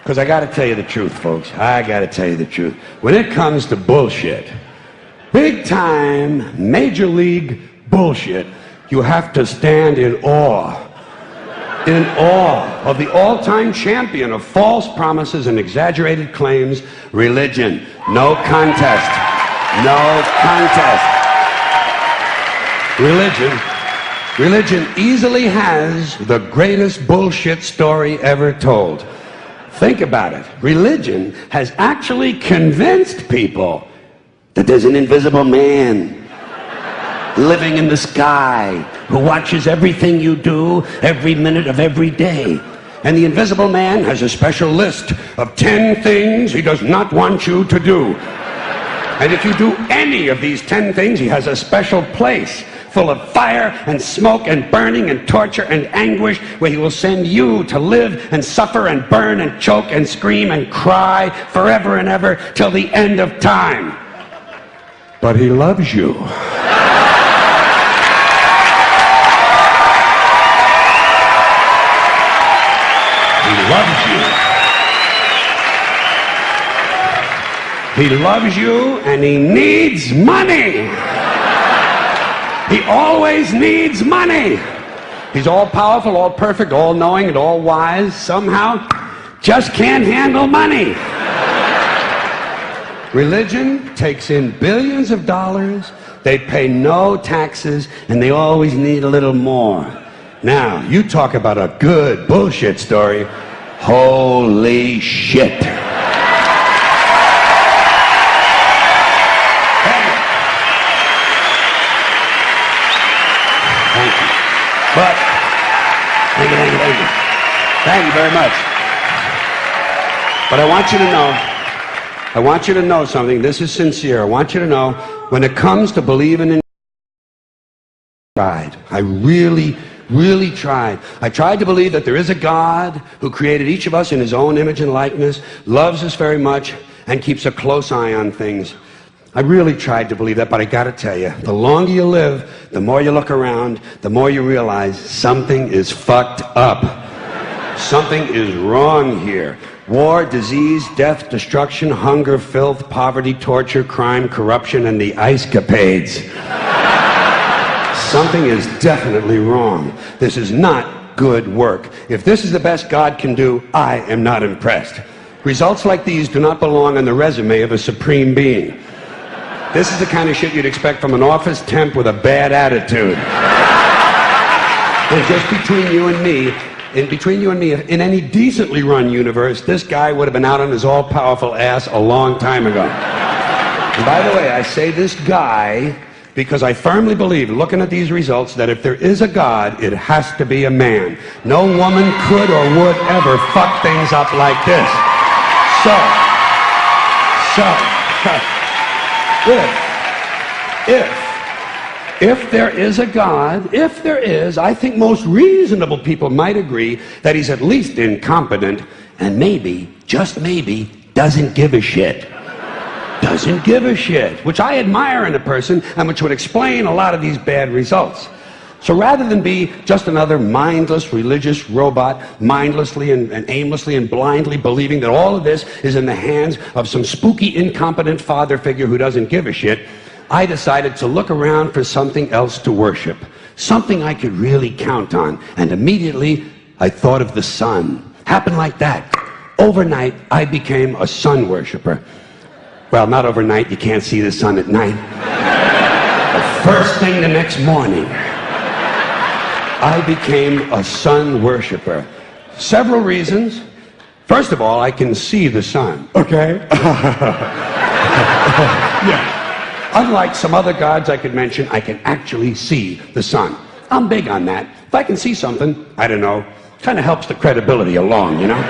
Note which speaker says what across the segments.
Speaker 1: Because I got to tell you the truth, folks. I got to tell you the truth. When it comes to bullshit, big time, major league bullshit, you have to stand in awe. In awe of the all-time champion of false promises and exaggerated claims, religion. No contest. No contest. Religion easily has the greatest bullshit story ever told. Think about it. Religion has actually convinced people that there's an invisible man living in the sky who watches everything you do every minute of every day. And the invisible man has a special list of 10 things he does not want you to do. And if you do any of these 10 things, he has a special place full of fire and smoke and burning and torture and anguish where he will send you to live and suffer and burn and choke and scream and cry forever and ever till the end of time. But he loves you. He loves you. He loves you and he needs money. He always needs money. He's all powerful, all perfect, all knowing, and all wise. Somehow, just can't handle money. Religion takes in billions of dollars. They pay no taxes, and they always need a little more. Now, you talk about a good bullshit story. Holy shit. But, thank you. Thank you very much. But I want you to know something. This is sincere. I want you to know, when it comes to believing in God, I really tried. I tried to believe that there is a God who created each of us in his own image and likeness, loves us very much, and keeps a close eye on things. I really tried to believe that, but I gotta tell you, the longer you live, the more you look around, the more you realize something is fucked up. Something is wrong here. War, disease, death, destruction, hunger, filth, poverty, torture, crime, corruption, and the ice capades. Something is definitely wrong. This is not good work. If this is the best God can do, I am not impressed. Results like these do not belong on the resume of a supreme being. This is the kind of shit you'd expect from an office temp with a bad attitude. And just between you and me, in any decently run universe, this guy would have been out on his all-powerful ass a long time ago. And by the way, I say this guy because I firmly believe, looking at these results, that if there is a God, it has to be a man. No woman could or would ever fuck things up like this. If there is a God, if there is, I think most reasonable people might agree that he's at least incompetent and maybe, just maybe, doesn't give a shit. Doesn't give a shit, which I admire in a person and which would explain a lot of these bad results. So rather than be just another mindless religious robot, mindlessly and aimlessly and blindly believing that all of this is in the hands of some spooky, incompetent father figure who doesn't give a shit, I decided to look around for something else to worship, something I could really count on. And immediately, I thought of the sun. Happened like that. Overnight, I became a sun worshiper. Well, not overnight. You can't see the sun at night. The first thing the next morning, I became a sun worshiper. Several reasons. First of all, I can see the sun. Okay? Yeah. Unlike some other gods I could mention, I can actually see the sun. I'm big on that. If I can see something, I don't know, kind of helps the credibility along, you know?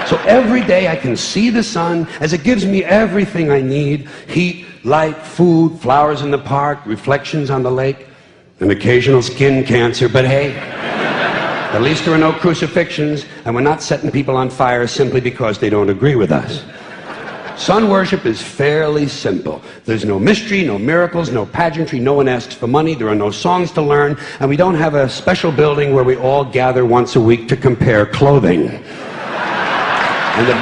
Speaker 1: So every day I can see the sun as it gives me everything I need: heat, light, food, flowers in the park, reflections on the lake, an occasional skin cancer, but hey, at least there are no crucifixions, and we're not setting people on fire simply because they don't agree with us. Sun worship is fairly simple. There's no mystery, no miracles, no pageantry, no one asks for money, there are no songs to learn, and we don't have a special building where we all gather once a week to compare clothing. And the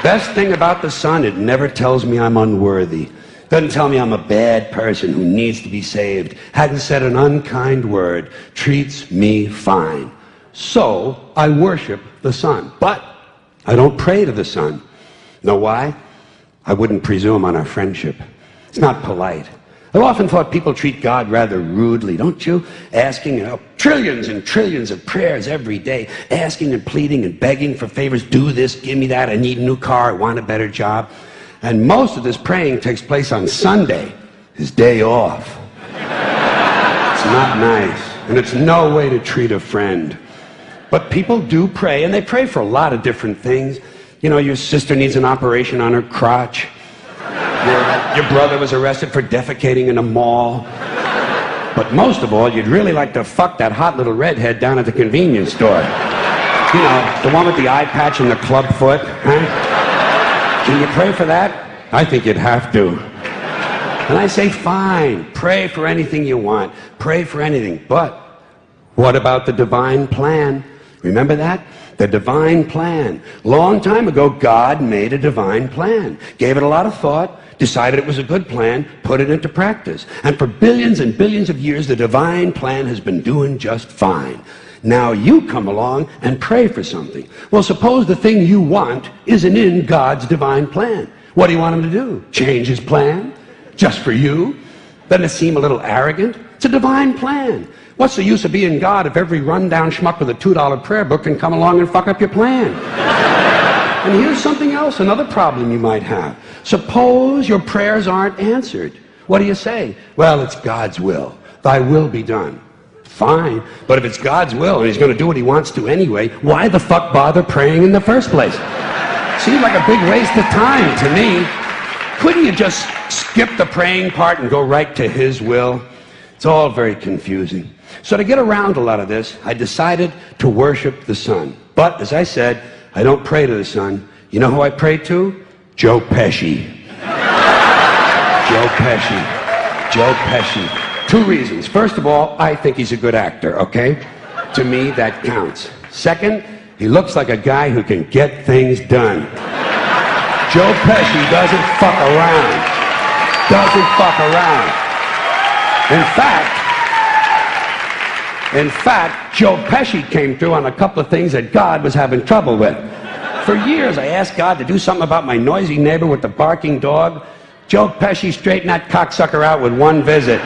Speaker 1: best thing about the sun, it never tells me I'm unworthy. Doesn't tell me I'm a bad person who needs to be saved. Hasn't said an unkind word. Treats me fine. So I worship the sun. But I don't pray to the sun. Know why? I wouldn't presume on our friendship. It's not polite. I've often thought people treat God rather rudely, don't you? Asking trillions and trillions of prayers every day, asking and pleading and begging for favors. Do this, give me that, I need a new car, I want a better job. And most of this praying takes place on Sunday, his day off. It's not nice, and it's no way to treat a friend. But people do pray, and they pray for a lot of different things. You know, your sister needs an operation on her crotch. Your brother was arrested for defecating in a mall. But most of all, you'd really like to fuck that hot little redhead down at the convenience store. You know, the one with the eye patch and the club foot, huh? Can you pray for that? I think you'd have to. And I say, fine, pray for anything you want. Pray for anything. But what about the divine plan? Remember that? The divine plan. Long time ago, God made a divine plan. Gave it a lot of thought, decided it was a good plan, put it into practice. And for billions and billions of years, the divine plan has been doing just fine. Now you come along and pray for something. Well, suppose the thing you want isn't in God's divine plan. What do you want him to do? Change his plan? Just for you? Doesn't it seem a little arrogant? It's a divine plan. What's the use of being God if every rundown schmuck with a $2 prayer book can come along and fuck up your plan? And here's something else, another problem you might have. Suppose your prayers aren't answered. What do you say? Well, it's God's will. Thy will be done. Fine, but if it's God's will and he's going to do what he wants to anyway, why the fuck bother praying in the first place? Seems like a big waste of time to me. Couldn't you just skip the praying part and go right to his will? It's all very confusing. So to get around a lot of this, I decided to worship the sun. But, as I said, I don't pray to the sun. You know who I pray to? Joe Pesci. Joe Pesci. Joe Pesci. 2 reasons. First of all, I think he's a good actor, okay? To me, that counts. Second, he looks like a guy who can get things done. Joe Pesci doesn't fuck around. Doesn't fuck around. In fact, Joe Pesci came through on a couple of things that God was having trouble with. For years, I asked God to do something about my noisy neighbor with the barking dog. Joe Pesci straightened that cocksucker out with 1 visit.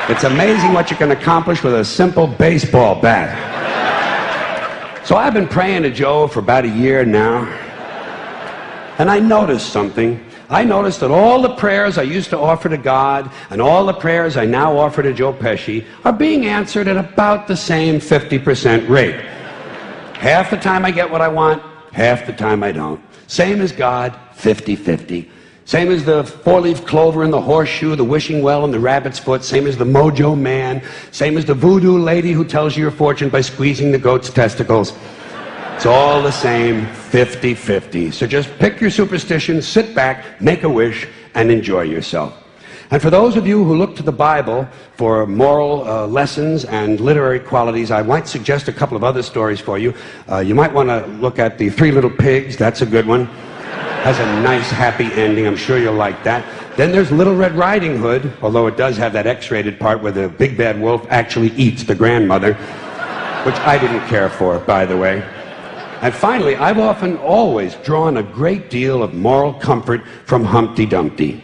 Speaker 1: It's amazing what you can accomplish with a simple baseball bat. So I've been praying to Joe for about a year now, and I noticed something. I noticed that all the prayers I used to offer to God and all the prayers I now offer to Joe Pesci are being answered at about the same 50% rate. Half the time I get what I want, half the time I don't. Same as God, 50-50. Same as the 4-leaf clover and the horseshoe, the wishing well and the rabbit's foot. Same as the mojo man. Same as the voodoo lady who tells you your fortune by squeezing the goat's testicles. It's all the same, 50-50. So just pick your superstition, sit back, make a wish, and enjoy yourself. And for those of you who look to the Bible for moral lessons and literary qualities, I might suggest a couple of other stories for you. You might want to look at The 3 Little Pigs. That's a good one. Has a nice, happy ending. I'm sure you'll like that. Then there's Little Red Riding Hood, although it does have that X-rated part where the big bad wolf actually eats the grandmother, which I didn't care for, by the way. And finally, I've often always drawn a great deal of moral comfort from Humpty Dumpty.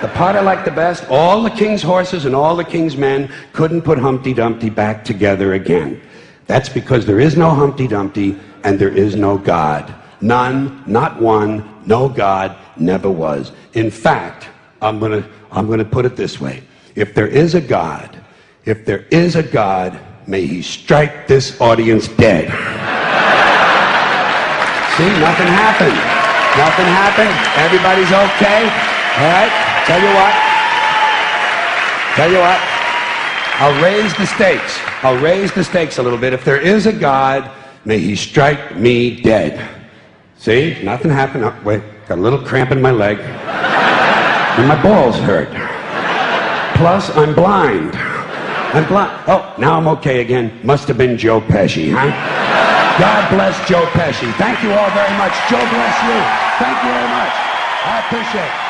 Speaker 1: The part I like the best, all the king's horses and all the king's men couldn't put Humpty Dumpty back together again. That's because there is no Humpty Dumpty and there is no God. None, not one, no God, never was. In fact, I'm gonna put it this way. If there is a God, may he strike this audience dead. See, nothing happened. Nothing happened. Everybody's okay. All right? Tell you what. I'll raise the stakes. I'll raise the stakes a little bit. If there is a God, may he strike me dead. See? Nothing happened. Oh, wait. Got a little cramp in my leg. And my balls hurt. Plus, I'm blind. I'm blind. Oh, now I'm okay again. Must have been Joe Pesci, huh? God bless Joe Pesci. Thank you all very much. Joe bless you. Thank you very much. I appreciate it.